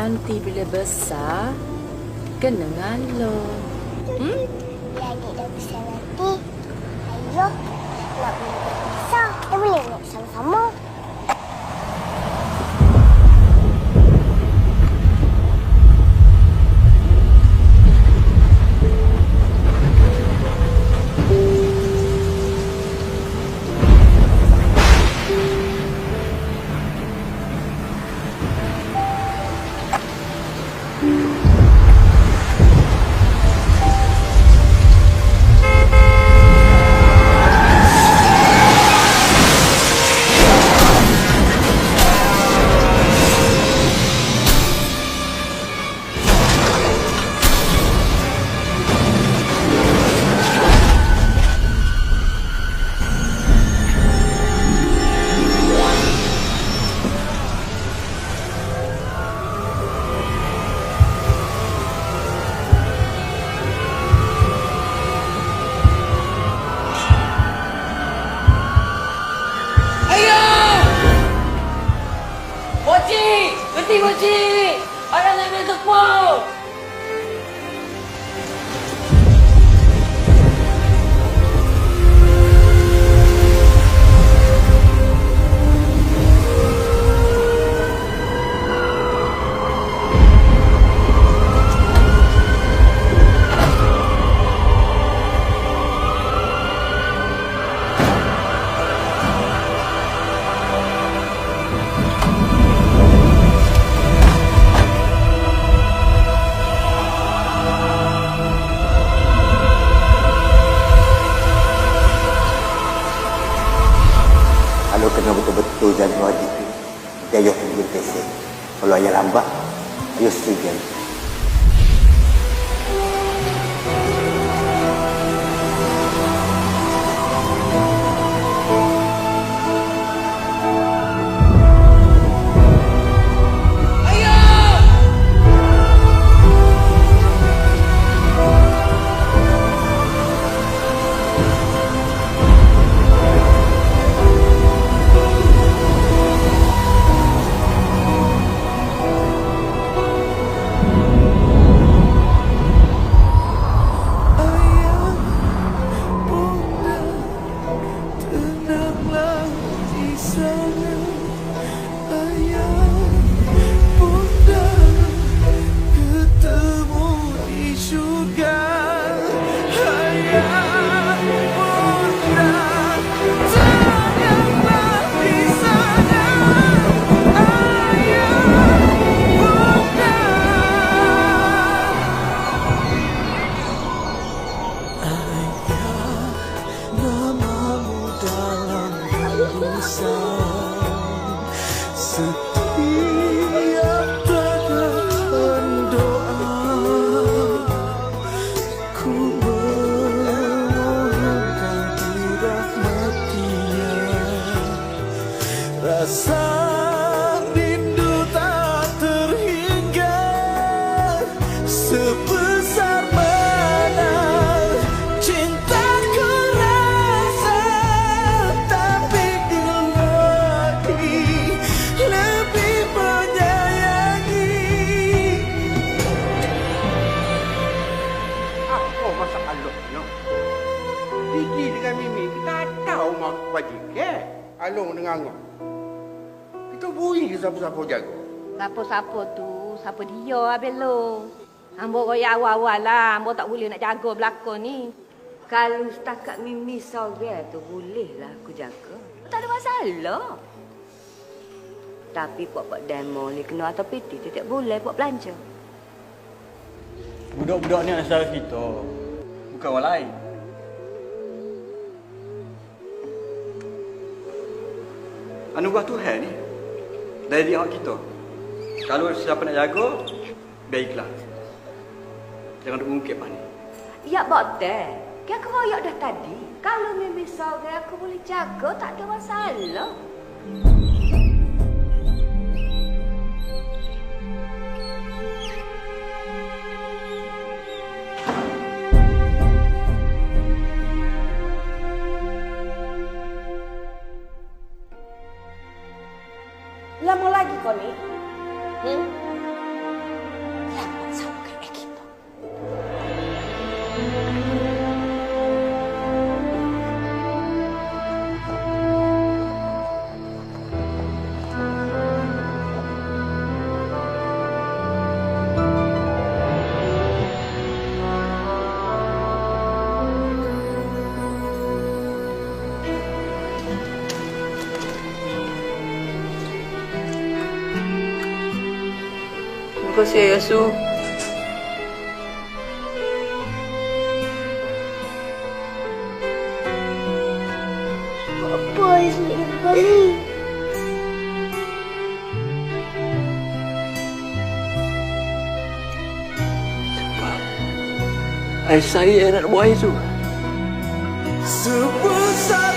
nanti bila besar, kena ngalo. Bila adik dah besar nanti, ayuh nak beli besar. Kita boleh naik sama-sama. Mochi! Orang nak ambil tepung! Kalau kena betul-betul jaga adik tu, dia tunggu tesik. Kalau ayah lambat, ayah setuju. Setiap teguhan doa, ku memohonkan dirahmatinya. Rasa rindu tak terhingga, sebesar mana cintaku rasa, tapi lebih menyayangi. Apa masalahnya? Gigi dengan Mimi kita tahu mak wajib ke? Alung dengan Angah. Kita bui siapa-siapa jaga. Siapa-siapa tu, siapa dia habis lo. Ambo royak awal-awal lah, ambo tak boleh nak jaga belakang ni. Kalau setakat Mimi sorang tu bolehlah aku jaga. Tak ada masalah. Tapi buat demo ni kena atas piti, tak boleh buat belanja. Budak-budak ni anak saudara kita, bukan orang lain. Anugerah Tuhan ni dari hak kita. Kalau siapa nak jaga, baiklah. Jangan duk mungkit ni. Ya, betul. Kan aku royak dah tadi. Kalau Mimi sorang aku boleh jaga, tak ada masalah. Lama lagi kau ni? kasih Yesus. Apa yang kali? Saya nak buat itu. Sebesar